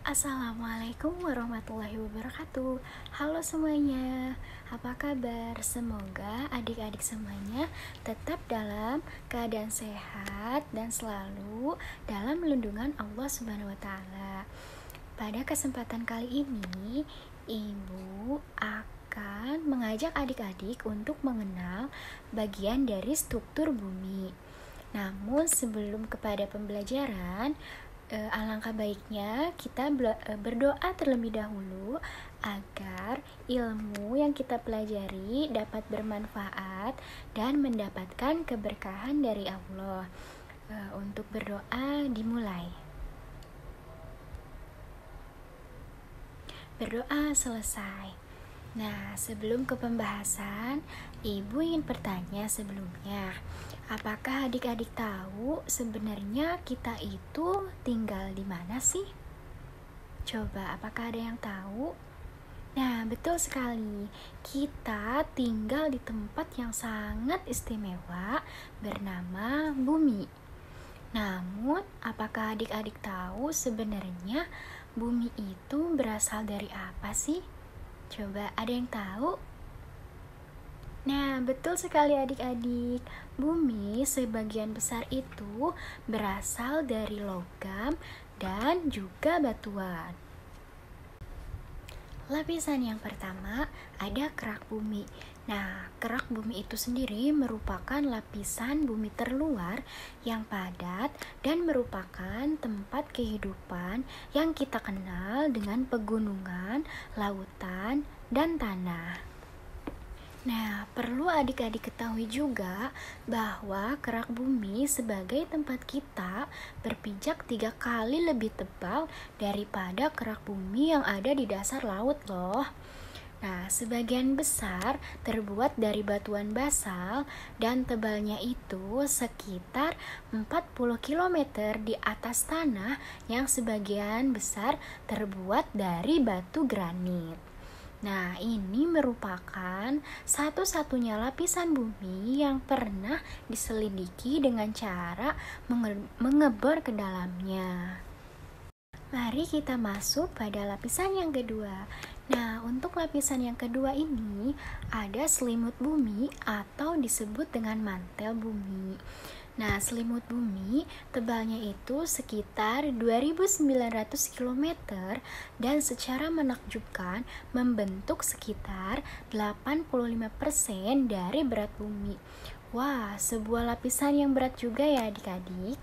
Assalamualaikum warahmatullahi wabarakatuh. Halo semuanya, apa kabar? Semoga adik-adik semuanya tetap dalam keadaan sehat dan selalu dalam lindungan Allah Subhanahu wa Ta'ala. Pada kesempatan kali ini, Ibu akan mengajak adik-adik untuk mengenal bagian dari struktur bumi. Namun sebelum kepada pembelajaran, alangkah baiknya kita berdoa terlebih dahulu agar ilmu yang kita pelajari dapat bermanfaat dan mendapatkan keberkahan dari Allah. Untuk berdoa dimulai. Berdoa selesai. Nah, sebelum ke pembahasan, Ibu ingin bertanya sebelumnya. Apakah adik-adik tahu sebenarnya kita itu tinggal di mana sih? Coba, apakah ada yang tahu? Nah, betul sekali. Kita tinggal di tempat yang sangat istimewa bernama bumi. Namun, apakah adik-adik tahu sebenarnya bumi itu berasal dari apa sih? Coba, ada yang tahu? Nah, betul sekali adik-adik. Bumi sebagian besar itu berasal dari logam dan juga batuan. Lapisan yang pertama ada kerak bumi. Nah, kerak bumi itu sendiri merupakan lapisan bumi terluar yang padat dan merupakan tempat kehidupan yang kita kenal dengan pegunungan, lautan, dan tanah. Nah, perlu adik-adik ketahui juga bahwa kerak bumi sebagai tempat kita berpijak 3 kali lebih tebal daripada kerak bumi yang ada di dasar laut loh. Nah, sebagian besar terbuat dari batuan basal dan tebalnya itu sekitar 40 km di atas tanah yang sebagian besar terbuat dari batu granit. Nah, ini merupakan satu-satunya lapisan bumi yang pernah diselidiki dengan cara mengebor ke dalamnya. Mari kita masuk pada lapisan yang kedua. Nah, untuk lapisan yang kedua ini ada selimut bumi atau disebut dengan mantel bumi. Nah, selimut bumi tebalnya itu sekitar 2.900 km dan secara menakjubkan membentuk sekitar 85% dari berat bumi. Wah, sebuah lapisan yang berat juga ya adik-adik.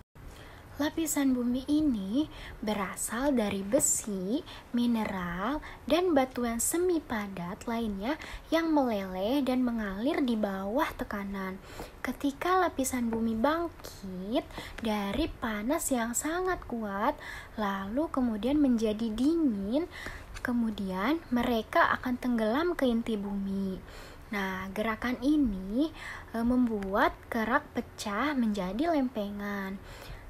Lapisan bumi ini berasal dari besi, mineral, dan batuan semi padat lainnya yang meleleh dan mengalir di bawah tekanan. Ketika lapisan bumi bangkit dari panas yang sangat kuat, lalu kemudian menjadi dingin, kemudian mereka akan tenggelam ke inti bumi. Nah, gerakan ini membuat kerak pecah menjadi lempengan.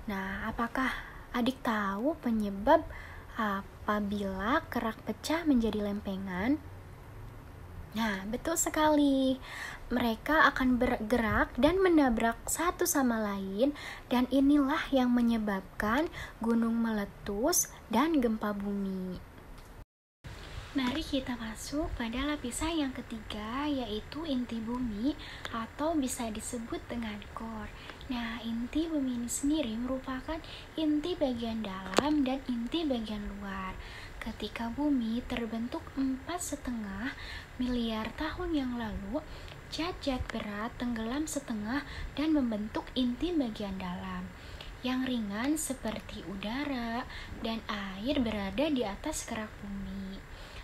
Nah, apakah adik tahu penyebab apabila kerak pecah menjadi lempengan? Nah, betul sekali. Mereka akan bergerak dan menabrak satu sama lain, dan inilah yang menyebabkan gunung meletus dan gempa bumi. Mari kita masuk pada lapisan yang ketiga, yaitu inti bumi atau bisa disebut dengan core. Nah, inti bumi ini sendiri merupakan inti bagian dalam dan inti bagian luar. Ketika bumi terbentuk 4,5 miliar tahun yang lalu, zat-zat berat tenggelam setengah dan membentuk inti bagian dalam. Yang ringan seperti udara dan air berada di atas kerak bumi.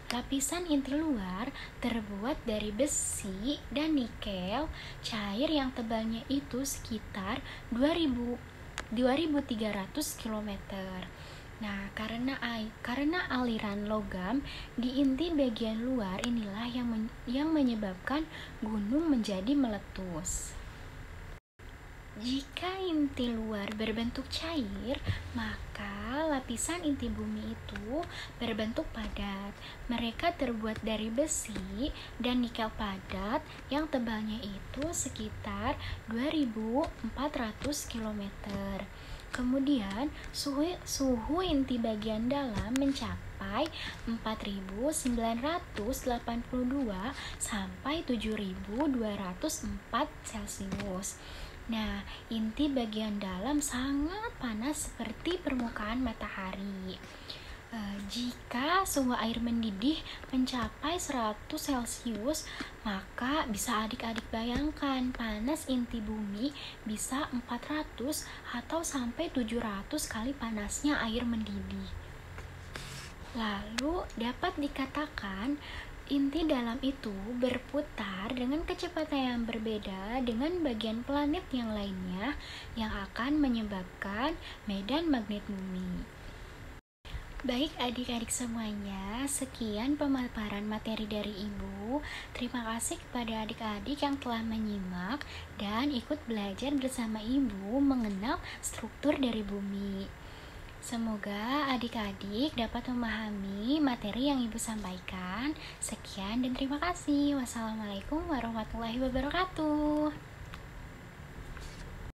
Lapisan inti luar terbuat dari besi dan nikel cair yang tebalnya itu sekitar 2.300 km. Nah, karena aliran logam di inti bagian luar inilah yang menyebabkan gunung menjadi meletus. Jika inti luar berbentuk cair, maka lapisan inti bumi itu berbentuk padat. Mereka terbuat dari besi dan nikel padat yang tebalnya itu sekitar 2.400 km. Kemudian suhu inti bagian dalam mencapai 4.982 sampai 7.204 Celcius. Nah, inti bagian dalam sangat panas seperti permukaan matahari. Jika suhu air mendidih mencapai 100 Celcius, maka bisa adik-adik bayangkan panas inti bumi bisa 400 atau sampai 700 kali panasnya air mendidih. Lalu dapat dikatakan inti dalam itu berputar dengan kecepatan yang berbeda dengan bagian planet yang lainnya yang akan menyebabkan medan magnet bumi. Baik adik-adik semuanya, sekian pemaparan materi dari Ibu. Terima kasih kepada adik-adik yang telah menyimak dan ikut belajar bersama Ibu mengenal struktur dari bumi. Semoga adik-adik dapat memahami materi yang Ibu sampaikan. Sekian dan terima kasih. Wassalamualaikum warahmatullahi wabarakatuh.